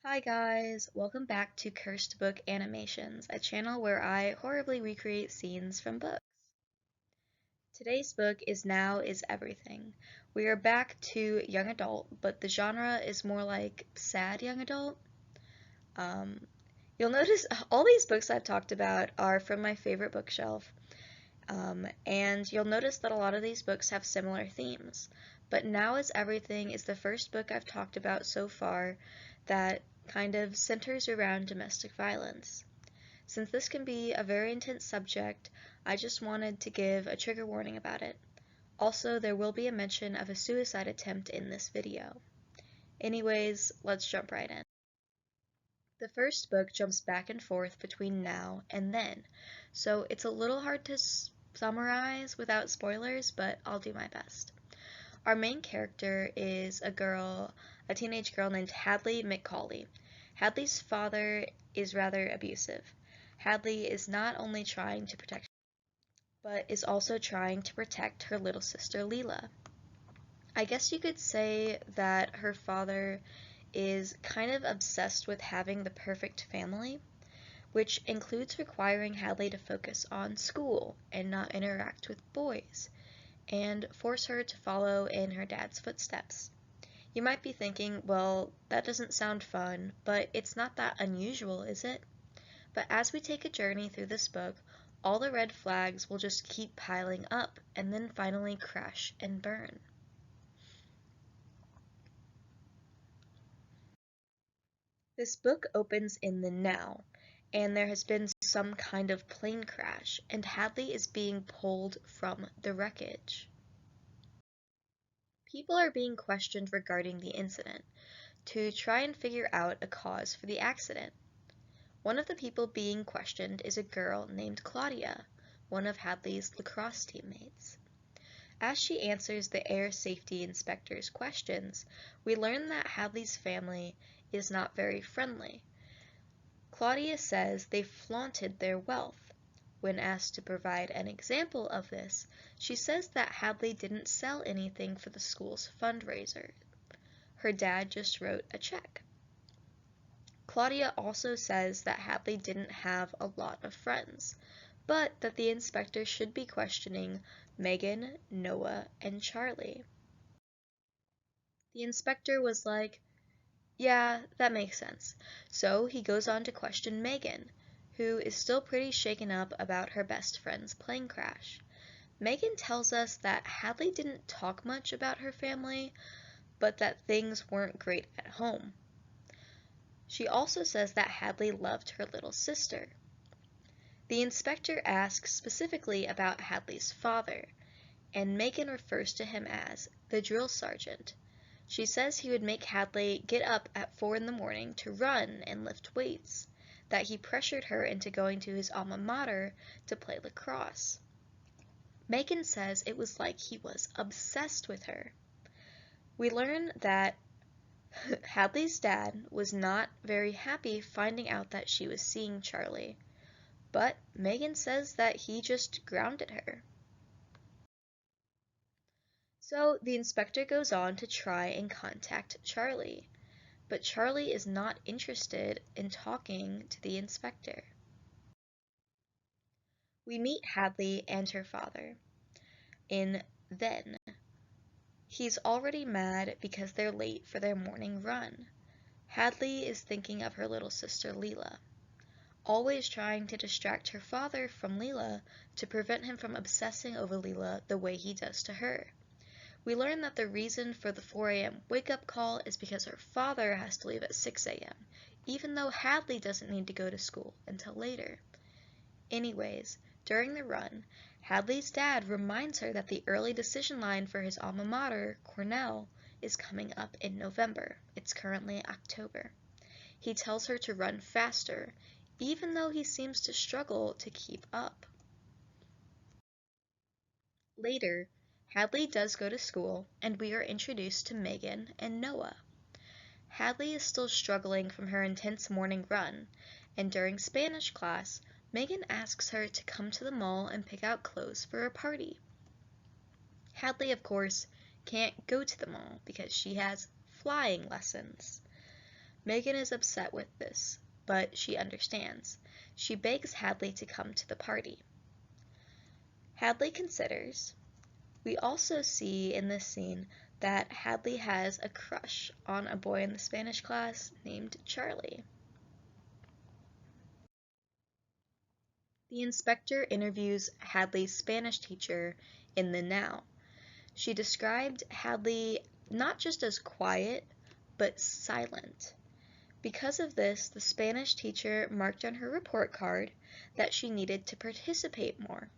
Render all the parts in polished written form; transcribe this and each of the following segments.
Hi guys, welcome back to Cursed Book Animations, a channel where I horribly recreate scenes from books. Today's book is Now is Everything. We are back to young adult, but the genre is more like sad young adult. Um, you'll notice all these books I've talked about are from my favorite bookshelf, and you'll notice that a lot of these books have similar themes. But Now is Everything is the first book I've talked about so far that kind of centers around domestic violence. Since this can be a very intense subject, I just wanted to give a trigger warning about it. Also, there will be a mention of a suicide attempt in this video. Anyways, let's jump right in. The first book jumps back and forth between now and then, so it's a little hard to summarize without spoilers, but I'll do my best. Our main character is a teenage girl named Hadley McCauley. Hadley's father is rather abusive. Hadley is not only trying to protect, but is also trying to protect her little sister Leela. I guess you could say that her father is kind of obsessed with having the perfect family, which includes requiring Hadley to focus on school and not interact with boys, and force her to follow in her dad's footsteps. You might be thinking, well, that doesn't sound fun, but it's not that unusual, is it? But as we take a journey through this book, all the red flags will just keep piling up and then finally crash and burn. This book opens in the now, and there has been some kind of plane crash, and Hadley is being pulled from the wreckage. People are being questioned regarding the incident to try and figure out a cause for the accident. One of the people being questioned is a girl named Claudia, one of Hadley's lacrosse teammates. As she answers the air safety inspector's questions, we learn that Hadley's family is not very friendly. Claudia says they flaunted their wealth. When asked to provide an example of this, she says that Hadley didn't sell anything for the school's fundraiser. Her dad just wrote a check. Claudia also says that Hadley didn't have a lot of friends, but that the inspector should be questioning Megan, Noah, and Charlie. The inspector was like, yeah, that makes sense. So he goes on to question Megan, who is still pretty shaken up about her best friend's plane crash. Megan tells us that Hadley didn't talk much about her family, but that things weren't great at home. She also says that Hadley loved her little sister. The inspector asks specifically about Hadley's father, and Megan refers to him as the drill sergeant. She says he would make Hadley get up at 4 in the morning to run and lift weights, that he pressured her into going to his alma mater to play lacrosse. Megan says it was like he was obsessed with her. We learn that Hadley's dad was not very happy finding out that she was seeing Charlie, but Megan says that he just grounded her. So the inspector goes on to try and contact Charlie, but Charlie is not interested in talking to the inspector. We meet Hadley and her father in Then. He's already mad because they're late for their morning run. Hadley is thinking of her little sister Leela, always trying to distract her father from Leela to prevent him from obsessing over Leela the way he does to her. We learn that the reason for the 4 a.m. wake-up call is because her father has to leave at 6 a.m., even though Hadley doesn't need to go to school until later. Anyways, during the run, Hadley's dad reminds her that the early decision line for his alma mater, Cornell, is coming up in November. It's currently October. He tells her to run faster, even though he seems to struggle to keep up. Later, Hadley does go to school, and we are introduced to Megan and Noah. Hadley is still struggling from her intense morning run, and during Spanish class, Megan asks her to come to the mall and pick out clothes for a party. Hadley, of course, can't go to the mall because she has flying lessons. Megan is upset with this, but she understands. She begs Hadley to come to the party. Hadley considers. We also see in this scene that Hadley has a crush on a boy in the Spanish class named Charlie. The inspector interviews Hadley's Spanish teacher in the now. She described Hadley not just as quiet, but silent. Because of this, the Spanish teacher marked on her report card that she needed to participate more.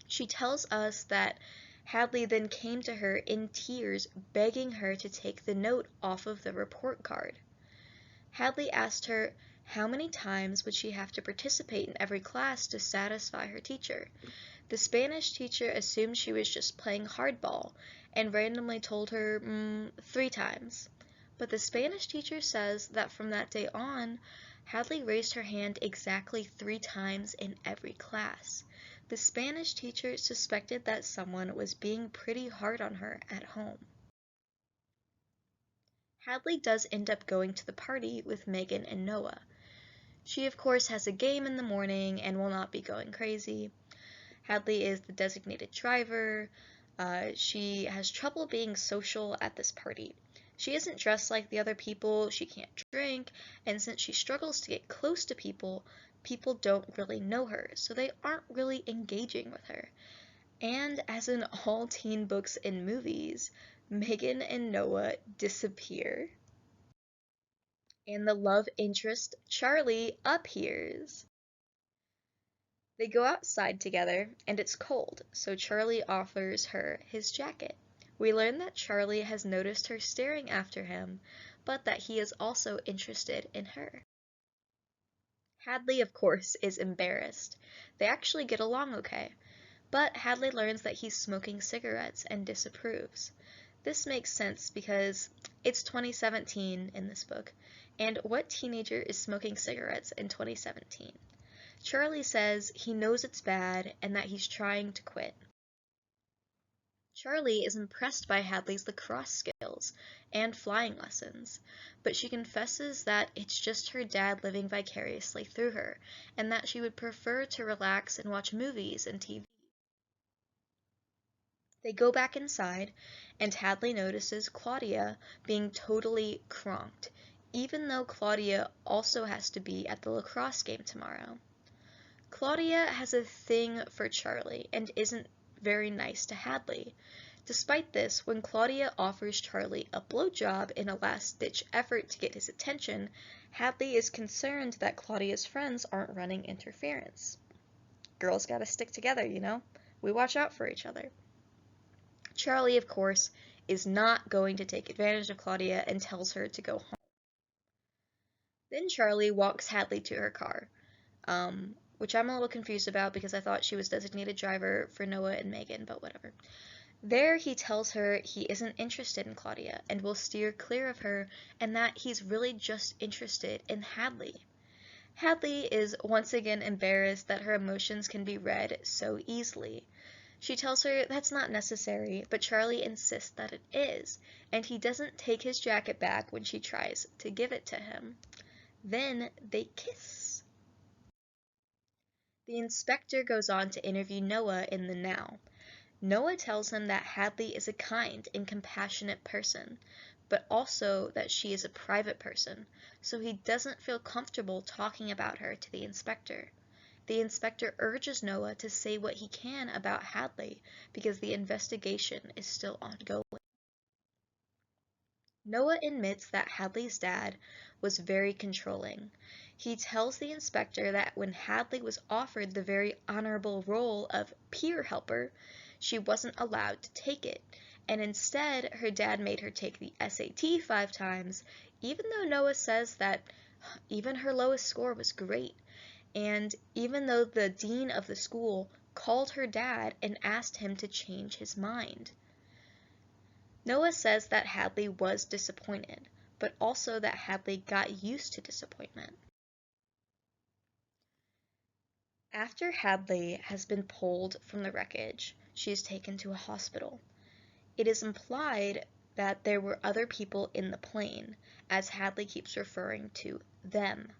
She tells us that Hadley then came to her in tears, begging her to take the note off of the report card. Hadley asked her how many times would she have to participate in every class to satisfy her teacher. The Spanish teacher assumed she was just playing hardball and randomly told her 3 times. But the Spanish teacher says that from that day on, Hadley raised her hand exactly 3 times in every class. The Spanish teacher suspected that someone was being pretty hard on her at home. Hadley does end up going to the party with Megan and Noah. She of course has a game in the morning and will not be going crazy. Hadley is the designated driver. She has trouble being social at this party. She isn't dressed like the other people, she can't drink, and since she struggles to get close to people, people don't really know her, so they aren't really engaging with her. And as in all teen books and movies, Megan and Noah disappear. And the love interest, Charlie, appears. They go outside together, and it's cold, so Charlie offers her his jacket. We learn that Charlie has noticed her staring after him, but that he is also interested in her. Hadley, of course, is embarrassed. They actually get along okay, but Hadley learns that he's smoking cigarettes and disapproves. This makes sense because it's 2017 in this book, and what teenager is smoking cigarettes in 2017? Charlie says he knows it's bad and that he's trying to quit. Charlie is impressed by Hadley's lacrosse skills and flying lessons, but she confesses that it's just her dad living vicariously through her, and that she would prefer to relax and watch movies and TV. They go back inside, and Hadley notices Claudia being totally cronked, even though Claudia also has to be at the lacrosse game tomorrow. Claudia has a thing for Charlie and isn't very nice to Hadley. Despite this, when Claudia offers Charlie a blowjob in a last-ditch effort to get his attention, Hadley is concerned that Claudia's friends aren't running interference. Girls gotta stick together, you know? We watch out for each other. Charlie, of course, is not going to take advantage of Claudia and tells her to go home. Then Charlie walks Hadley to her car, which I'm a little confused about because I thought she was designated driver for Noah and Megan, but whatever. There he tells her he isn't interested in Claudia and will steer clear of her and that he's really just interested in Hadley. Hadley is once again embarrassed that her emotions can be read so easily. She tells her that's not necessary, but Charlie insists that it is, and he doesn't take his jacket back when she tries to give it to him. Then they kiss. The inspector goes on to interview Noah in the now. Noah tells him that Hadley is a kind and compassionate person, but also that she is a private person, so he doesn't feel comfortable talking about her to the inspector. The inspector urges Noah to say what he can about Hadley because the investigation is still ongoing. Noah admits that Hadley's dad was very controlling. He tells the inspector that when Hadley was offered the very honorable role of peer helper, she wasn't allowed to take it, and instead her dad made her take the SAT 5 times, even though Noah says that even her lowest score was great, and even though the dean of the school called her dad and asked him to change his mind. Noah says that Hadley was disappointed, but also that Hadley got used to disappointment. After Hadley has been pulled from the wreckage, she is taken to a hospital. It is implied that there were other people in the plane, as Hadley keeps referring to them.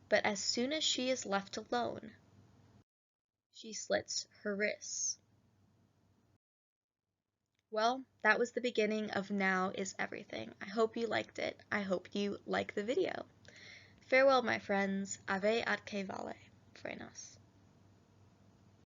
But as soon as she is left alone, she slits her wrists. Well, that was the beginning of Now is Everything. I hope you liked it. I hope you like the video. Farewell, my friends. Ave atque vale. Frenos.